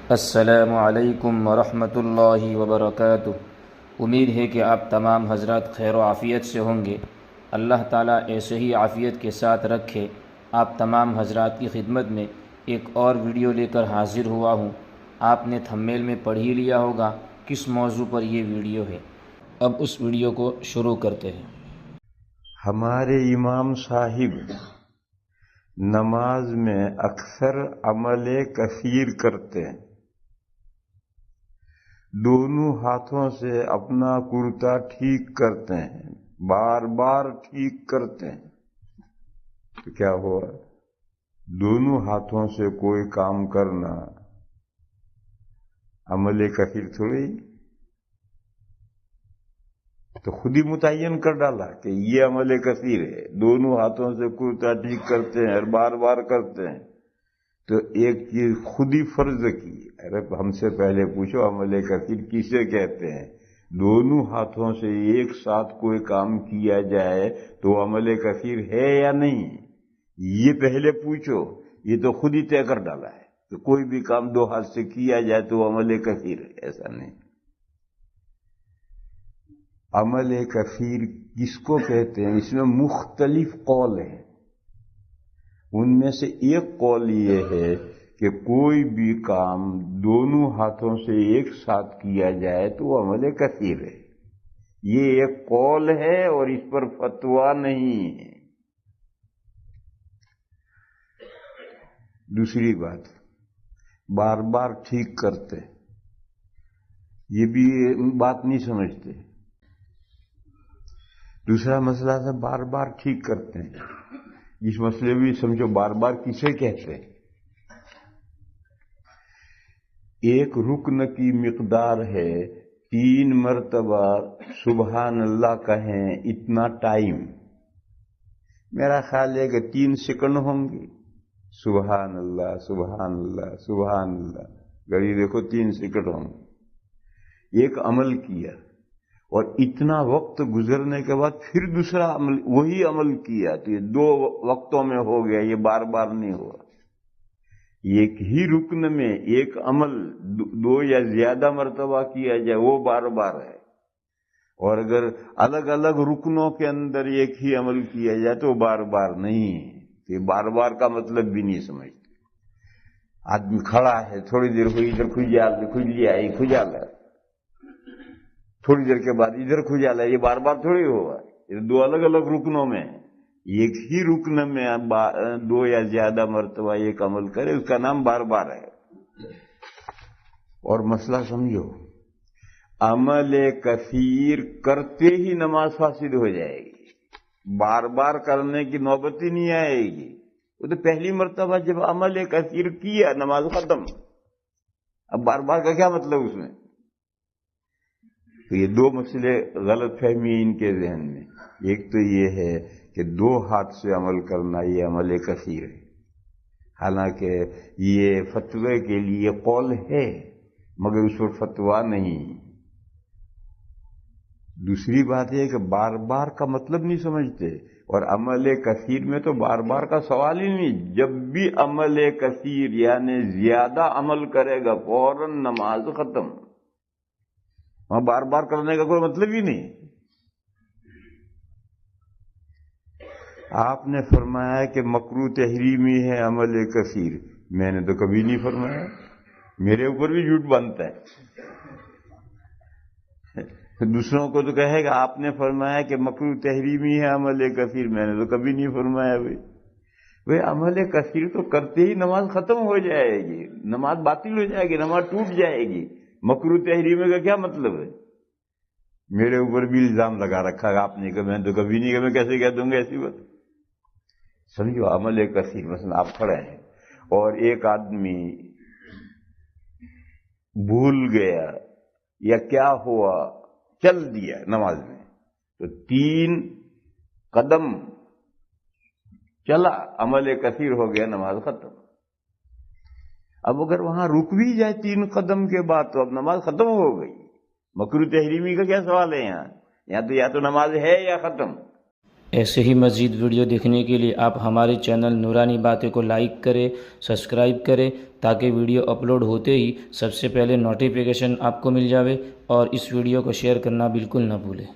السلام علیکم ورحمۃ اللہ وبرکاتہ۔ امید ہے کہ آپ تمام حضرات خیر و عافیت سے ہوں گے۔ اللہ تعالیٰ ایسے ہی عافیت کے ساتھ رکھے۔ آپ تمام حضرات کی خدمت میں ایک اور ویڈیو لے کر حاضر ہوا ہوں۔ آپ نے تھمبنیل میں پڑھ ہی لیا ہوگا کس موضوع پر یہ ویڈیو ہے۔ اب اس ویڈیو کو شروع کرتے ہیں۔ ہمارے امام صاحب نماز میں اکثر عمل کثیر کرتے ہیں۔ دونوں ہاتھوں سے اپنا کرتا ٹھیک کرتے ہیں، بار بار ٹھیک کرتے ہیں۔ تو کیا ہوا؟ دونوں ہاتھوں سے کوئی کام کرنا عمل کثیر تھوڑی، تو خود ہی متعین کر ڈالا کہ یہ عمل کثیر ہے۔ دونوں ہاتھوں سے کرتا ٹھیک کرتے ہیں اور بار بار کرتے ہیں، تو ایک چیز خود ہی فرض کی۔ ارے ہم سے پہلے پوچھو عمل کثیر کسے کہتے ہیں؟ دونوں ہاتھوں سے ایک ساتھ کوئی کام کیا جائے تو عمل کثیر ہے یا نہیں، یہ پہلے پوچھو۔ یہ تو خود ہی طے کر ڈالا ہے کہ کوئی بھی کام دو ہاتھ سے کیا جائے تو عمل کثیر ہے، ایسا نہیں۔ عمل کثیر کس کو کہتے ہیں؟ اس میں مختلف قول ہیں۔ ان میں سے ایک قول یہ ہے کہ کوئی بھی کام دونوں ہاتھوں سے ایک ساتھ کیا جائے تو وہ عمل کثیر ہے۔ یہ ایک قول ہے اور اس پر فتویٰ نہیں ہے۔ دوسری بات، بار بار ٹھیک کرتے، یہ بھی بات نہیں سمجھتے۔ دوسرا مسئلہ تھا بار بار ٹھیک کرتے ہیں، اس مسئلے بھی سمجھو بار بار کسے کہتے ہیں؟ ایک رکن کی مقدار ہے 3 مرتبہ سبحان اللہ کہیں، اتنا ٹائم، میرا خیال ہے کہ 3 سیکنڈ ہوں گے۔ سبحان اللہ سبحان اللہ سبحان اللہ، گھڑی دیکھو 3 سیکنڈ ہوں گے۔ ایک عمل کیا اور اتنا وقت گزرنے کے بعد پھر دوسرا عمل، وہی عمل کیا، تو یہ 2 وقتوں میں ہو گیا، یہ بار بار نہیں ہوا۔ ایک ہی رکن میں ایک عمل 2 یا زیادہ مرتبہ کیا جائے وہ بار بار ہے، اور اگر الگ الگ رکنوں کے اندر ایک ہی عمل کیا جائے تو بار بار نہیں ہے۔ یہ بار بار کا مطلب بھی نہیں سمجھتے۔ آدمی کھڑا ہے، تھوڑی دیر ہوئی ادھر کھجالا، تھوڑی دیر کے بعد ادھر کھجالا، یہ بار بار تھوڑی ہوگا۔ یہ 2 الگ الگ رکنوں میں، ایک ہی رکن میں 2 یا زیادہ مرتبہ ایک عمل کرے، اس کا نام بار بار ہے۔ اور مسئلہ سمجھو، عمل کثیر کرتے ہی نماز فاسد ہو جائے گی، بار بار کرنے کی نوبت ہی نہیں آئے گی۔ وہ تو پہلی مرتبہ جب عمل کثیر کیا نماز ختم، اب بار بار کا کیا مطلب اس میں؟ تو یہ 2 مسئلے غلط فہمی ان کے ذہن میں۔ ایک تو یہ ہے کہ 2 ہاتھ سے عمل کرنا یہ عمل کثیر ہے، حالانکہ یہ فتوے کے لیے قول ہے مگر اس پر فتویٰ نہیں۔ دوسری بات یہ کہ بار بار کا مطلب نہیں سمجھتے، اور عمل کثیر میں تو بار بار کا سوال ہی نہیں۔ جب بھی عمل کثیر یعنی زیادہ عمل کرے گا فوراً نماز ختم، وہاں بار بار کرنے کا کوئی مطلب ہی نہیں۔ آپ نے فرمایا کہ مکروہ تحریمی ہے عمل کثیر، میں نے تو کبھی نہیں فرمایا، میرے اوپر بھی جھوٹ بنتا ہے۔ دوسروں کو تو کہے گا آپ نے فرمایا کہ مکروہ تحریمی ہے عمل کثیر، میں نے تو کبھی نہیں فرمایا۔ بھئی عمل کثیر تو کرتے ہی نماز ختم ہو جائے گی، نماز باطل ہو جائے گی، نماز ٹوٹ جائے گی۔ مکروہ تحریمی کا کیا مطلب ہے؟ میرے اوپر بھی الزام لگا رکھا ہے آپ نے کہ میں تو کبھی نہیں، کہ میں کیسے کہہ دوں گا ایسی بات؟ سمجھو عمل کثیر، مثلا آپ کھڑے ہیں اور ایک آدمی بھول گیا یا کیا ہوا، چل دیا نماز میں، تو 3 قدم چلا، عمل کثیر ہو گیا، نماز ختم۔ اب اگر وہاں رک بھی جائے 3 قدم کے بعد تو اب نماز ختم ہو گئی۔ مکروہ تحریمی کا کیا سوال ہے یہاں تو یا تو نماز ہے یا ختم۔ ایسے ہی مزید ویڈیو دیکھنے کے لیے آپ ہمارے چینل نورانی باتیں کو لائک کریں، سبسکرائب کریں، تاکہ ویڈیو اپلوڈ ہوتے ہی سب سے پہلے نوٹیفیکیشن آپ کو مل جاوے، اور اس ویڈیو کو شیئر کرنا بالکل نہ بھولیں۔